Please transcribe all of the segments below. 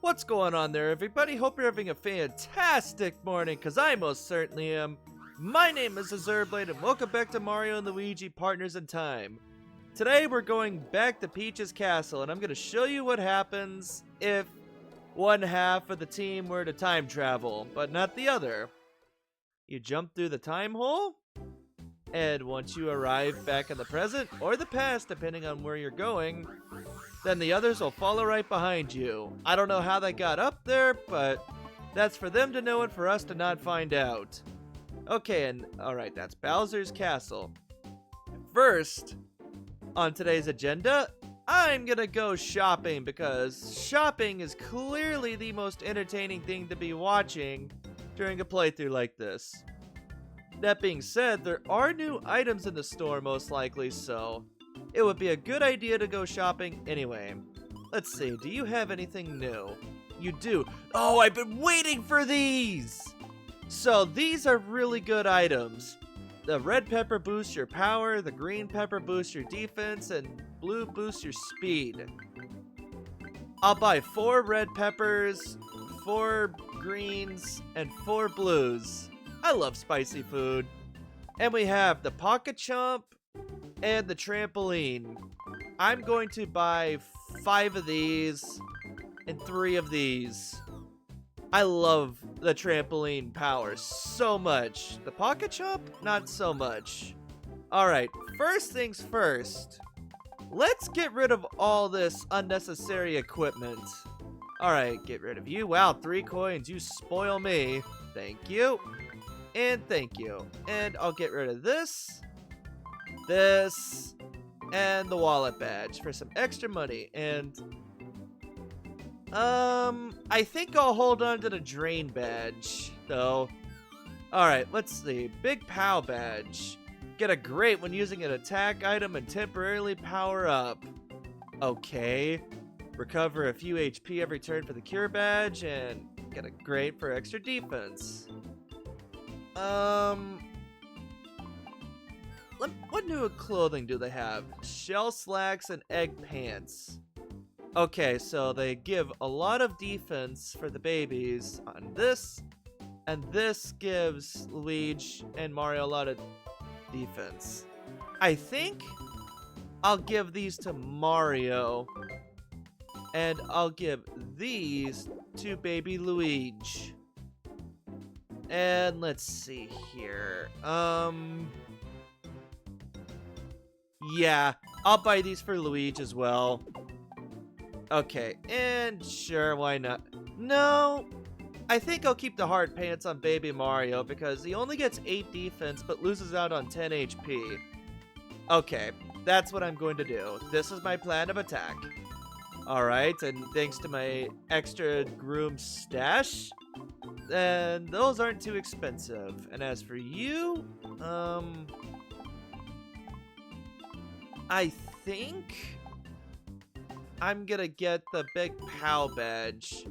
What's going on there, everybody? Hope you're having a fantastic morning, because I most certainly am. My name is Azurblade, and welcome back to Mario and Luigi Partners in Time. Today, we're going back to Peach's Castle, and I'm going to show you what happens if one half of the team were to time travel, but not the other. You jump through the time hole, and once you arrive back in the present, or the past, depending on where you're going, then the others will follow right behind you. I don't know how they got up there, but that's for them to know and for us to not find out. Okay, and alright, that's Bowser's Castle. First, on today's agenda, I'm gonna go shopping because shopping is clearly the most entertaining thing to be watching during a playthrough like this. That being said, there are new items in the store most likely, so it would be a good idea to go shopping anyway. Let's see, do you have anything new? You do. Oh, I've been waiting for these! So these are really good items. The red pepper boosts your power, the green pepper boosts your defense, and blue boosts your speed. I'll buy 4 red peppers, 4 greens, and 4 blues. I love spicy food. And we have the pocket chomp and the trampoline. I'm going to buy 5 of these and 3 of these. I love the trampoline power so much. The pocket chomp, not so much. Alright, first things first. Let's get rid of all this unnecessary equipment. Alright, get rid of you. Wow, 3 coins. You spoil me. Thank you. And thank you. And I'll get rid of this, and the wallet badge for some extra money. And I think I'll hold on to the drain badge though. Alright, let's see. Big POW badge. Get a great when using an attack item and temporarily power up. Okay. Recover a few HP every turn for the cure badge, and get a great for extra defense. What new clothing do they have? Shell slacks and egg pants. Okay, so they give a lot of defense for the babies on this, and this gives Luigi and Mario a lot of defense. I think I'll give these to Mario, and I'll give these to baby Luigi. And let's see here. Yeah, I'll buy these for Luigi as well. Okay, and sure, why not? No, I think I'll keep the hard pants on baby Mario because he only gets 8 defense but loses out on 10 HP. Okay, that's what I'm going to do. This is my plan of attack. Alright, and thanks to my extra groom stash, and those aren't too expensive. And as for you, I think I'm gonna get the big POW badge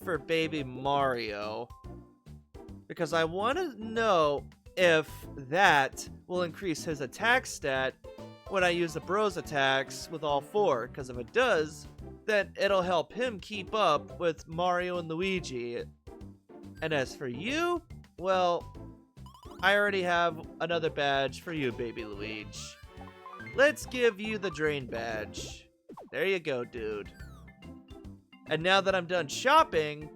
for baby Mario because I want to know if that will increase his attack stat when I use the bros attacks with all 4, because if it does, then it'll help him keep up with Mario and Luigi. And as for you, well, I already have another badge for you, baby Luigi. Let's give you the drain badge. There you go, dude. And now that I'm done shopping,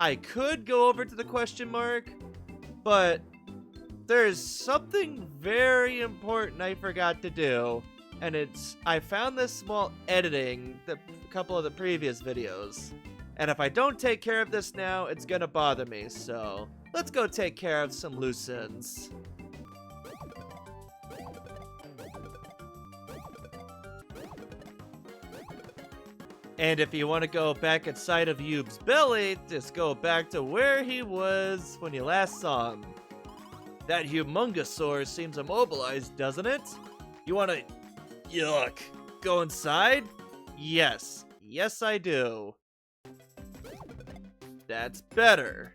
I could go over to the question mark, but there's something very important I forgot to do. And I found this while editing a couple of the previous videos. And if I don't take care of this now, it's gonna bother me, so let's go take care of some loose ends. And if you want to go back inside of Yube's belly, just go back to where he was when you last saw him. That humongousaur seems immobilized, doesn't it? You want to... Yuck. Go inside? Yes. Yes, I do. That's better.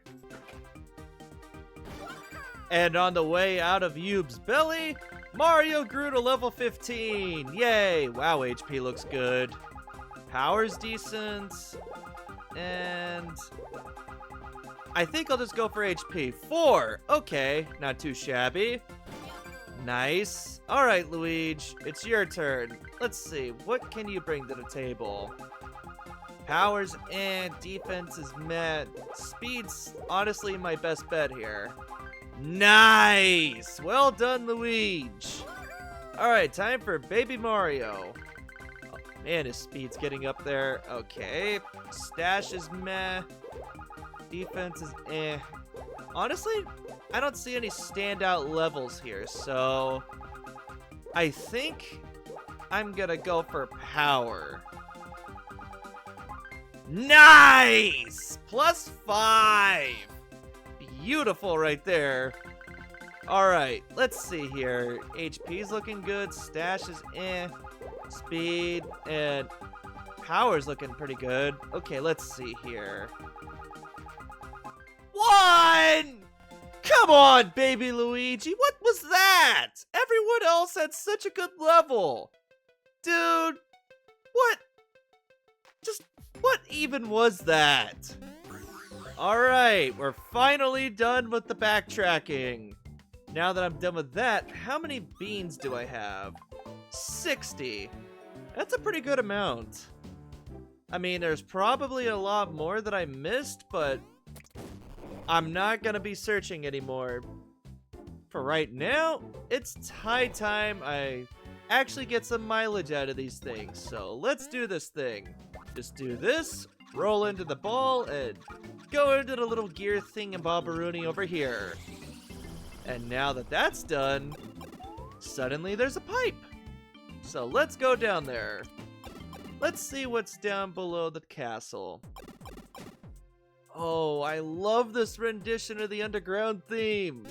And on the way out of Yube's belly, Mario grew to level 15. Yay! Wow, HP looks good. Power's decent. and I think I'll just go for HP. 4! Okay, not too shabby. Nice. Alright, Luigi, it's your turn. Let's see, what can you bring to the table? Powers and defense is meh. Speed's honestly my best bet here. Nice! Well done, Luigi. Alright, time for Baby Mario. Oh, man, his speed's getting up there. Okay. Stash is meh. Defense is eh. Honestly, I don't see any standout levels here, so I think I'm gonna go for power. Nice! +5! Beautiful right there. Alright, let's see here. HP's looking good, stash is eh. Speed and power's looking pretty good. Okay, let's see here. 1! Come on, baby Luigi, what was that? Everyone else had such a good level. Dude, what? What even was that? Alright, we're finally done with the backtracking. Now that I'm done with that, how many beans do I have? 60. That's a pretty good amount. I mean, there's probably a lot more that I missed, but I'm not gonna be searching anymore. For right now, it's high time I actually get some mileage out of these things. So let's do this thing. Just do this, roll into the ball, and go into the little gear thingamabobberoonie over here. And now that that's done, suddenly there's a pipe. So let's go down there. Let's see what's down below the castle. Oh, I love this rendition of the underground theme.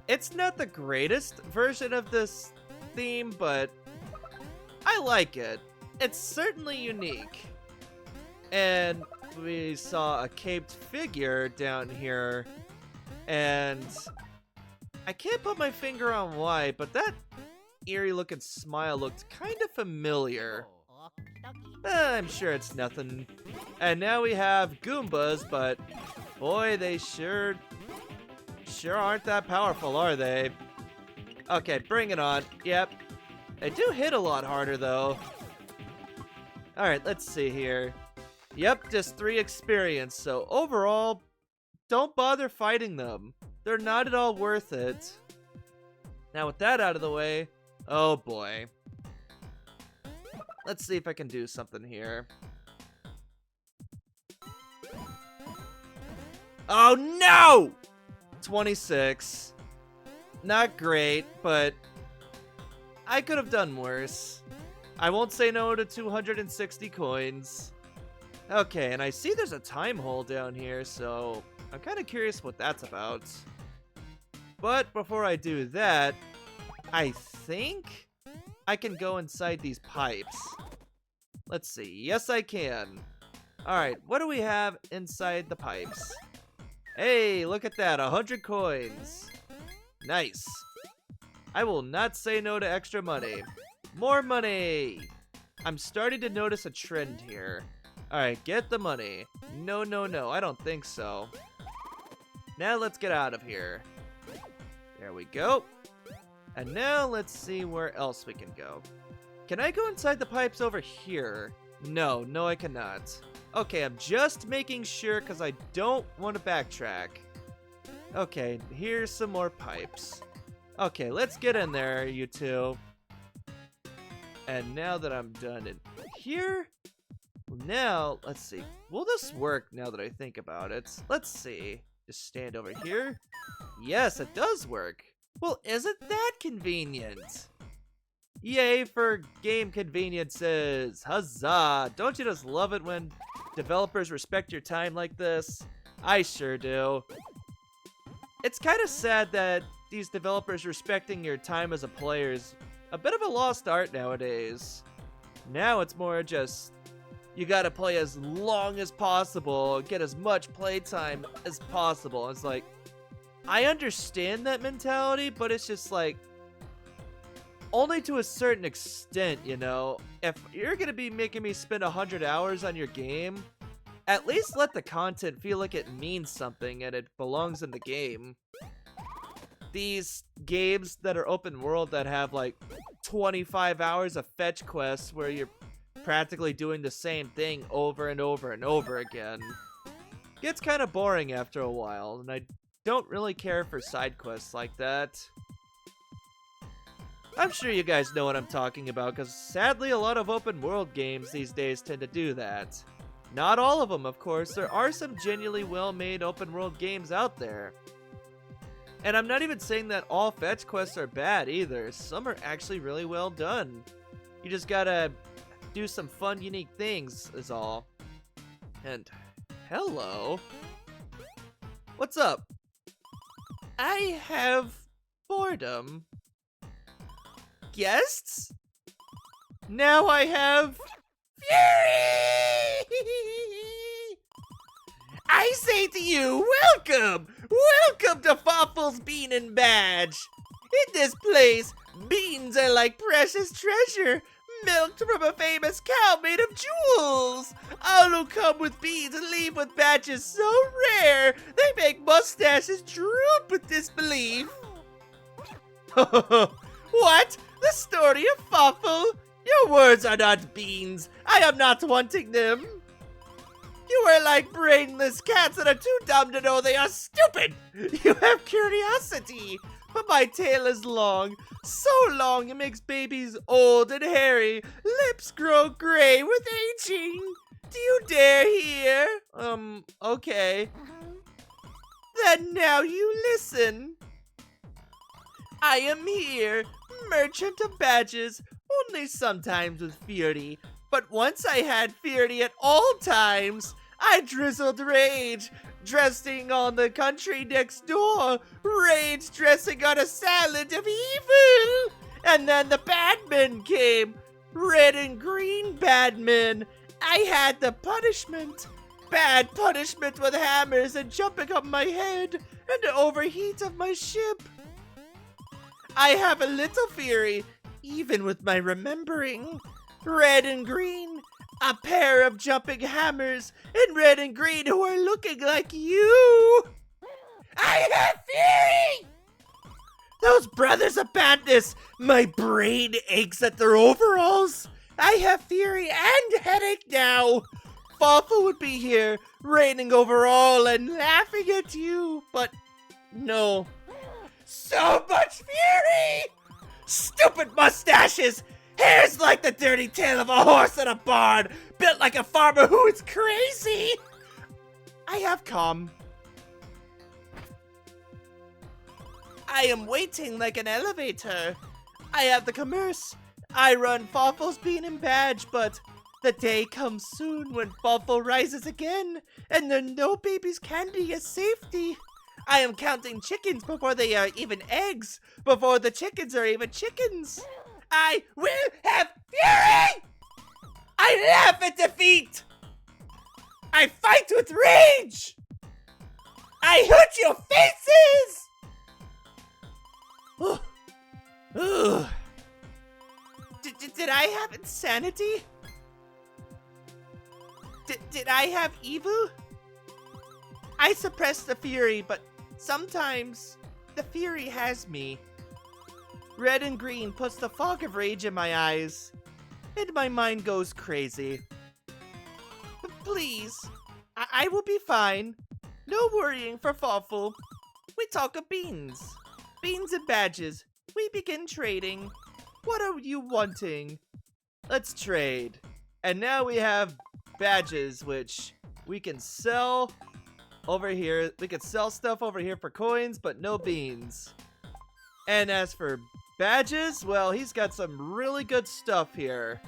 It's not the greatest version of this theme, but I like it. It's certainly unique. And we saw a caped figure down here, and I can't put my finger on why, but that eerie looking smile looked kind of familiar. I'm sure it's nothing. And now we have Goombas, but boy, they sure aren't that powerful, are they? Okay, bring it on. Yep. They do hit a lot harder, though. Alright, let's see here. Yep, just 3 experience, so overall, don't bother fighting them. They're not at all worth it. Now with that out of the way, oh boy. Let's see if I can do something here. Oh no! 26. Not great, but I could have done worse. I won't say no to 260 coins. Okay, and I see there's a time hole down here, so I'm kind of curious what that's about. But before I do that, I think I can go inside these pipes. Let's see. Yes, I can. Alright, what do we have inside the pipes? Hey, look at that, 100 coins. Nice. I will not say no to extra money. More money! I'm starting to notice a trend here. Alright, get the money. No, I don't think so. Now let's get out of here. There we go. And now let's see where else we can go. Can I go inside the pipes over here? No, I cannot. Okay, I'm just making sure because I don't want to backtrack. Okay, here's some more pipes. Okay, let's get in there, you two. And now that I'm done in here, now, let's see. Will this work now that I think about it? Let's see. Just stand over here. Yes, it does work. Well, isn't that convenient? Yay for game conveniences! Huzzah! Don't you just love it when developers respect your time like this? I sure do. It's kind of sad that these developers respecting your time as a player is a bit of a lost art nowadays. Now it's more just, you gotta play as long as possible, get as much playtime as possible. It's like, I understand that mentality, but it's just like, only to a certain extent, you know? If you're gonna be making me spend 100 hours on your game, at least let the content feel like it means something and it belongs in the game. These games that are open world that have like 25 hours of fetch quests where you're practically doing the same thing over and over and over again gets kind of boring after a while, and I don't really care for side quests like that. I'm sure you guys know what I'm talking about, because sadly a lot of open world games these days tend to do that. Not all of them, of course. There are some genuinely well-made open world games out there. And I'm not even saying that all fetch quests are bad either. Some are actually really well done. You just gotta do some fun, unique things is all. And hello. What's up? I have boredom. Guests? Now I have fury! I say to you, welcome! Welcome to Fawful's Bean and Badge! In this place, beans are like precious treasure, milked from a famous cow made of jewels! All who come with beans and leave with badges so rare, they make mustaches droop with disbelief. What? The story of Fawful? Your words are not beans. I am not wanting them. You are like brainless cats that are too dumb to know they are stupid. You have curiosity, but my tail is long. So long it makes babies old and hairy. Lips grow gray with aging. Do you dare hear? Okay. Then now you listen. I am here, merchant of badges, only sometimes with fury. But once I had fury at all times. I drizzled rage, dressing on the country next door. Rage dressing on a salad of evil. And then the badmen came. Red and green badmen. I had the punishment. Bad punishment with hammers and jumping on my head and overheat of my ship. I have a little fury, even with my remembering. Red and green, a pair of jumping hammers, in red and green who are looking like you. I have fury! Those brothers of badness, my brain aches at their overalls. I have fury and headache now. Fawful would be here, reigning over all and laughing at you, but no. So much fury! Stupid mustaches! Hair's like the dirty tail of a horse in a barn, built like a farmer who is crazy! I have calm. I am waiting like an elevator. I have the commerce. I run Fawful's Bean and Badge, but the day comes soon when Fawful rises again, and then no babies can be a safety. I am counting chickens before they are even eggs, before the chickens are even chickens. I will have fury! I laugh at defeat! I fight with rage! I hurt your faces! Did I have insanity? Did I have evil? I suppress the fury, but sometimes the fury has me. Red and green puts the fog of rage in my eyes, and my mind goes crazy. But please, I will be fine. No worrying for Fawful. We talk of beans. Beans and badges. We begin trading. What are you wanting? Let's trade. And now we have badges, which we can sell over here. We can sell stuff over here for coins, but no beans. And as for Badges? Well, he's got some really good stuff here.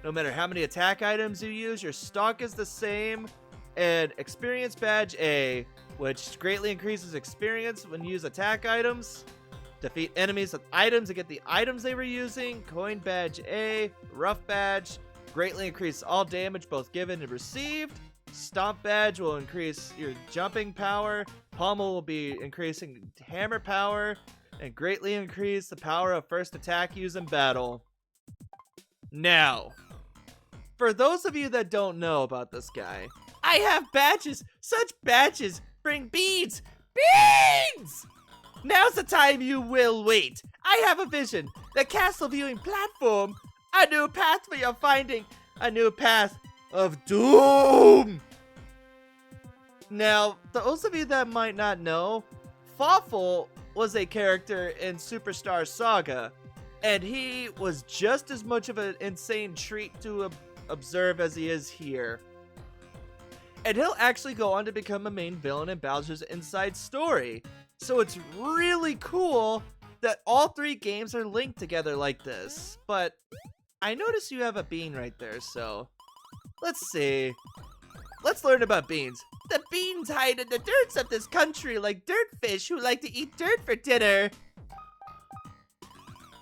No matter how many attack items you use, your stock is the same. And Experience Badge A, which greatly increases experience when you use attack items. Defeat enemies with items to get the items they were using. Coin Badge A, Rough Badge, greatly increase all damage both given and received. Stomp Badge will increase your jumping power. Pommel will be increasing hammer power and greatly increase the power of first attack used in battle. Now, for those of you that don't know about this guy, I have badges! Such badges bring beads! Beads! Now's the time you will wait. I have a vision. The castle viewing platform. A new path for your finding. A new path of doom. Now, those of you that might not know, Fawful was a character in Superstar Saga, and he was just as much of an insane treat to observe as he is here. And he'll actually go on to become a main villain in Bowser's Inside Story. So it's really cool that all three games are linked together like this. But I notice you have a bean right there, so let's see. Let's learn about beans. The beans hide in the dirts of this country like dirt fish who like to eat dirt for dinner.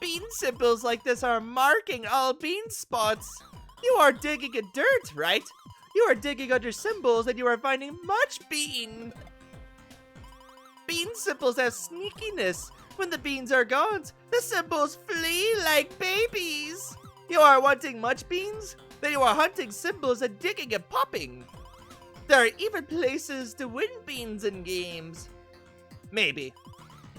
Bean symbols like this are marking all bean spots. You are digging in dirt, right? You are digging under symbols and you are finding much bean. Bean symbols have sneakiness. When the beans are gone, the symbols flee like babies. You are wanting much beans? Then you are hunting symbols and digging and popping. There are even places to win beans in games. Maybe.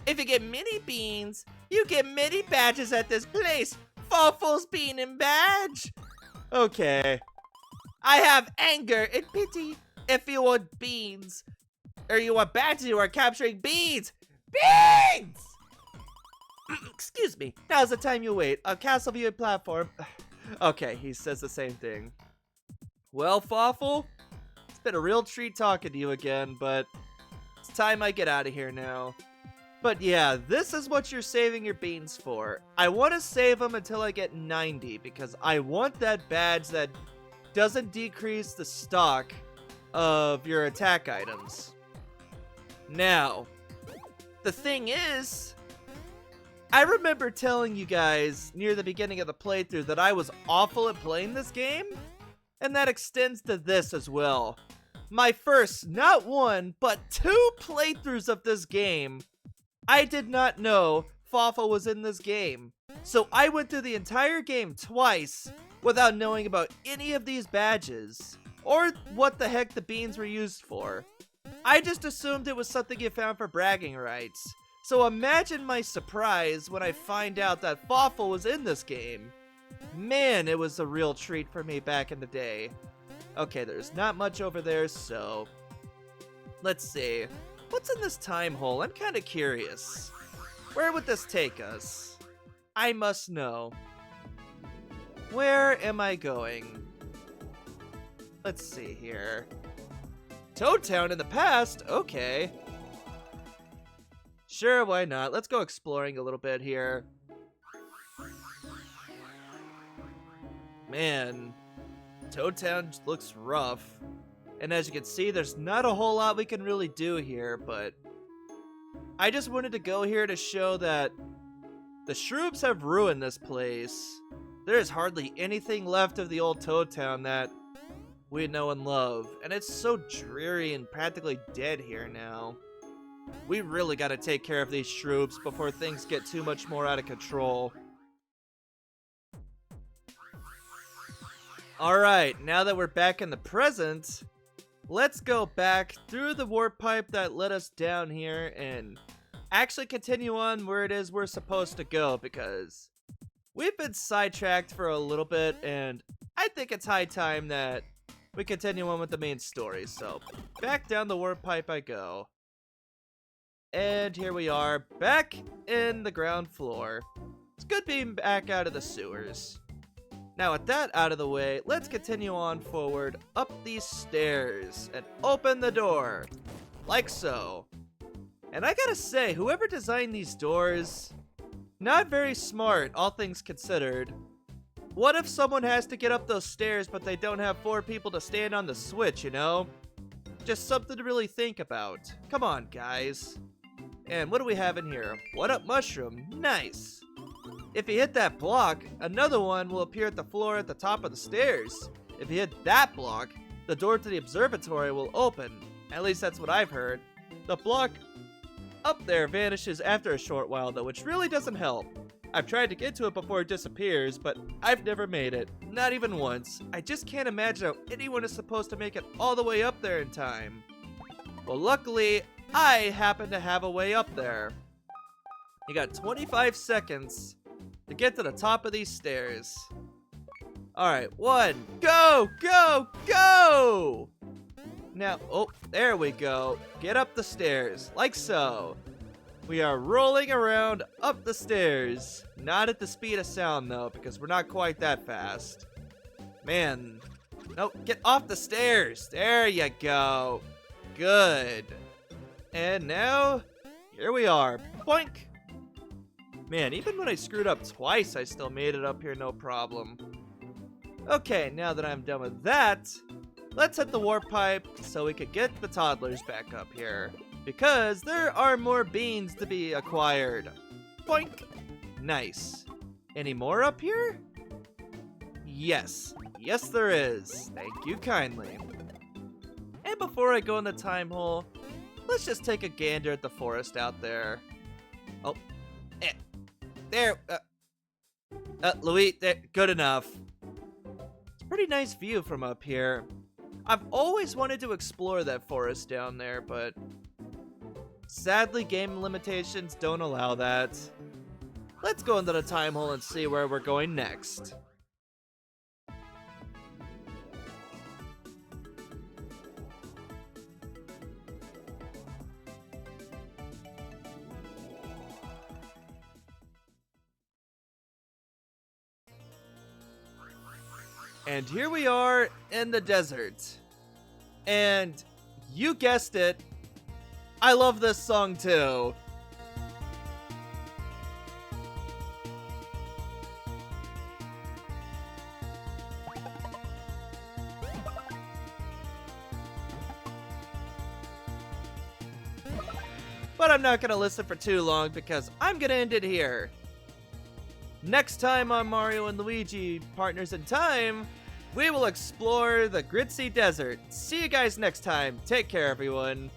If you get many beans, you get many badges at this place. Fawful's Bean and Badge. Okay. I have anger and pity. If you want beans, or you want badges, you are capturing beans. Beans! Excuse me. Now's the time you wait. A castle viewing platform. Okay, he says the same thing. Well, Fawful, it's been a real treat talking to you again, but it's time I get out of here now. But yeah, this is what you're saving your beans for. I want to save them until I get 90, because I want that badge that doesn't decrease the stock of your attack items. Now, the thing is, I remember telling you guys near the beginning of the playthrough that I was awful at playing this game, and that extends to this as well. My first, not one, but 2 playthroughs of this game, I did not know Fawful was in this game. So I went through the entire game twice without knowing about any of these badges, or what the heck the beans were used for. I just assumed it was something you found for bragging rights. So imagine my surprise when I find out that Fawful was in this game. Man, it was a real treat for me back in the day. Okay, there's not much over there, so let's see. What's in this time hole? I'm kind of curious. Where would this take us? I must know. Where am I going? Let's see here. Toad Town in the past? Okay. Sure, why not? Let's go exploring a little bit here. Man, Toad Town looks rough. And as you can see, there's not a whole lot we can really do here, but I just wanted to go here to show that the Shroops have ruined this place. There is hardly anything left of the old Toad Town that we know and love, and it's so dreary and practically dead here now. We really gotta take care of these Shroops before things get too much more out of control. Alright, now that we're back in the present, let's go back through the warp pipe that led us down here and actually continue on where it is we're supposed to go, because we've been sidetracked for a little bit, and I think it's high time that we continue on with the main story. So back down the warp pipe I go. And here we are, back in the ground floor. It's good being back out of the sewers. Now with that out of the way, let's continue on forward up these stairs and open the door. Like so. And I gotta say, whoever designed these doors, Not very smart, all things considered. What if someone has to get up those stairs but they don't have 4 people to stand on the switch, you know? Just something to really think about. Come on, guys. And what do we have in here? What up, mushroom? Nice. If you hit that block, another one will appear at the floor at the top of the stairs. If you hit that block, the door to the observatory will open. At least that's what I've heard. The block up there vanishes after a short while though, which really doesn't help. I've tried to get to it before it disappears, but I've never made it. Not even once. I just can't imagine how anyone is supposed to make it all the way up there in time. Well, luckily, I happen to have a way up there. You got 25 seconds to get to the top of these stairs. Alright, 1, go, go, go! Now, oh, there we go. Get up the stairs, like so. We are rolling around up the stairs. Not at the speed of sound, though, because we're not quite that fast. Man. No, get off the stairs. There you go. Good. And now, here we are. Boink! Man, even when I screwed up twice, I still made it up here no problem. Okay, now that I'm done with that, let's hit the warp pipe so we could get the toddlers back up here. Because there are more beans to be acquired. Boink! Nice. Any more up here? Yes. Yes, there is. Thank you kindly. And before I go in the time hole, let's just take a gander at the forest out there. Oh. There. Luigi, there, good enough. It's a pretty nice view from up here. I've always wanted to explore that forest down there, but sadly, game limitations don't allow that. Let's go into the time hole and see where we're going next. And here we are in the desert. And you guessed it, I love this song too. But I'm not gonna listen for too long because I'm gonna end it here. Next time on Mario and Luigi Partners in Time, we will explore the Gritzy Desert. See you guys next time. Take care, everyone.